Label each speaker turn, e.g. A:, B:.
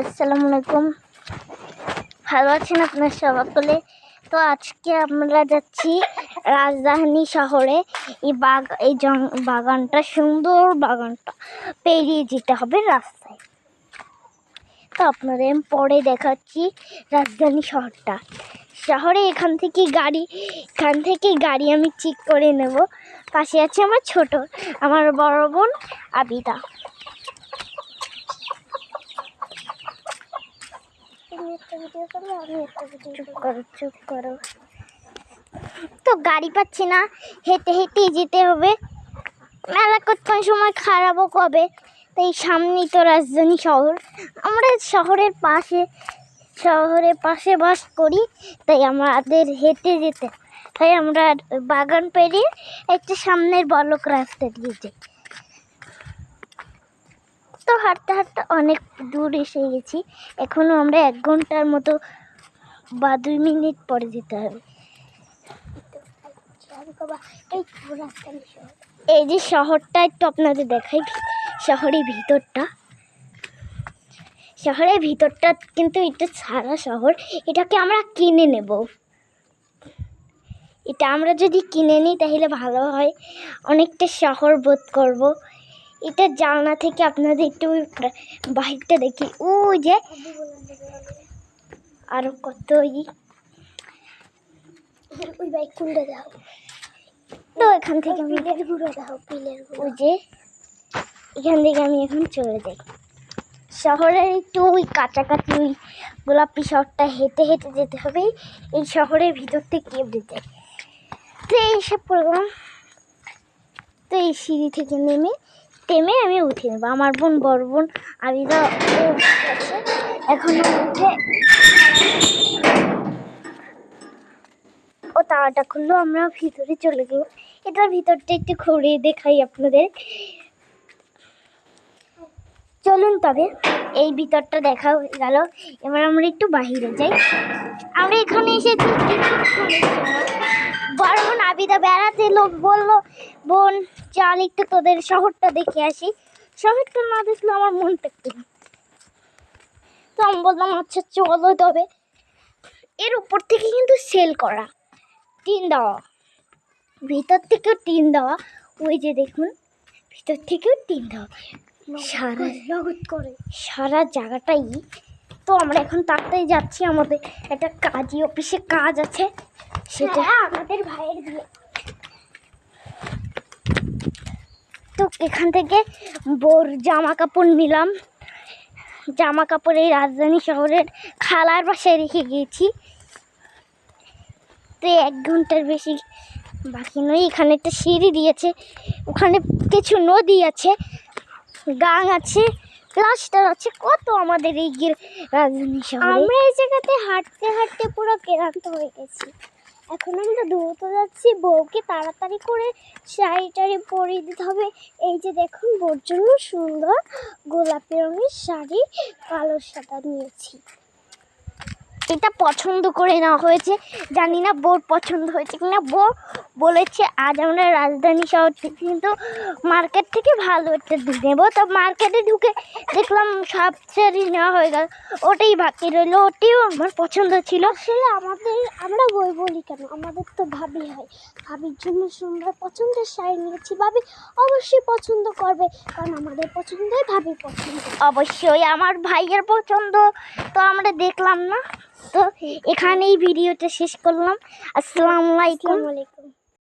A: আসসালামু আলাইকুম। ভালো আছেন আপনার সকলে? তো আজকে আমরা যাচ্ছি রাজধানী শহরে। এই বাগানটা, সুন্দর বাগানটা পেরিয়ে যেতে হবে রাস্তায়। তো আপনাদের পরে দেখাচ্ছি রাজধানী শহরে। এখান থেকে গাড়ি আমি ঠিক করে নেব। পাশে আছে আমার বড় বোন আবিদা। চুপ করো। তো গাড়ি পাচ্ছি না, হেঁটে হেঁটেই যেতে হবে। মেলা কতক্ষণ সময় খারাপও কবে। তাই সামনেই তো রাজধানী শহর। আমরা শহরের পাশে বাস করি, তাই আমাদের হেঁটে যেতে। তাই আমরা বাগান পেরিয়ে একটা সামনের বলক রাস্তা দিয়ে যাই। তো হাঁটতে হাঁটতে অনেক দূর এসে গেছি। এখনো আমরা 1 ঘন্টার মতো বা 2 মিনিট পরে যেতে হবে। এই যে শহরটা একটু আপনাদের দেখাই, শহরের ভিতরটা কিন্তু এটা সারা শহর। এটাকে আমরা কিনে নেব। এটা আমরা যদি কিনে নিই তাহলে ভালো হয়, অনেকটা শহর বোধ করব। এটা জানলা থেকে আপনাদের একটু বাহিরটা দেখি, ওই যে আরো কত ওই বাইক কুন্ডে দাও। তো এখান থেকে আমি ওই যে এখান থেকে আমি এখন চলে যাই শহরের একটু ওই কাছাকাছি, ওই গোলাপি শহরটা হেঁটে হেঁটে যেতে হবে। এই শহরের ভিতর থেকে যায়। তো এইসব প্রোগ্রাম। তো এই সিঁড়ি থেকে নেমে আমি উঠে নেবো। আমার বড় বোন আবিদা এখনো উঠে ও তালাটা খুললো। আমরা ভিতরে চলে গেল। এটার ভিতরটা একটু ঘুরে দেখাই আপনাদের। চলুন তবে, এই ভিতরটা দেখা হয়ে গেল। এবার আমরা একটু বাহিরে যাই। আমরা এখানে এসেছি বড় বোন আবিদা বেড়াতে বললো, বোন চল একটু তোদের শহরটা দেখে আসি। শহরটা না দেখলে আমার মনটা একটু। তো আমি বললাম আচ্ছা চলো তবে। এর উপর থেকে কিন্তু সেল করা, টিন দেওয়া, ভিতর থেকেও টিন দেওয়া। ওই যে দেখুন, ভিতর থেকেও টিন দেওয়া, সারা জায়গাটাই। তো আমরা এখন তাড়াতাড়ি যাচ্ছি, আমাদের একটা অফিসে কাজ আছে, সেটা আমাদের ভাইয়ের বিয়ে। তো এখান থেকে বোর জামা কাপড় নিলাম। জামা কাপড় এই রাজধানী শহরের খালার বাসায় রেখে গিয়েছি। তো 1 ঘন্টার বেশি বাকি নয়। এখানে একটা সিঁড়ি দিয়েছে, ওখানে কিছু নদী আছে, গাং আছে, প্লাস্টার আছে, কত আমাদের এই রাজধানী শহরে। আমরা এই জায়গাতে হাঁটতে হাঁটতে পুরো ক্লান্ত হয়ে গেছি। এখন আমরা দ্রুত যাচ্ছি। বউকে তাড়াতাড়ি করে শাড়ি পরিয়ে দিতে হবে। এই যে দেখুন, বউর জন্য সুন্দর গোলাপি রঙের শাড়ি কালো সাদা নিয়েছি। এটা পছন্দ করে নেওয়া হয়েছে, জানি না বউর পছন্দ হয়েছে কিনা। বউ বলেছে আজ আমরা রাজধানী শহর থেকে কিন্তু মার্কেট থেকে ভালো একটা নেবো। তো মার্কেটে ঢুকে দেখলাম সব শাড়ি নেওয়া হয়ে গেল, ওটাই বাকি রইলো। ওটিও আমার পছন্দ ছিল। আসলে আমরা বই বলি কেন, আমাদের তো ভাবি হয়। ভাবির জন্য সুন্দর পছন্দের শাড়ি নিয়েছি। ভাবি অবশ্যই পছন্দ করবে, কারণ আমাদের পছন্দই ভাবির পছন্দ। অবশ্যই আমার ভাইয়ের পছন্দ। তো আমরা দেখলাম না। তো এখানেই ভিডিওটা শেষ করলাম। আসসালামু আলাইকুম।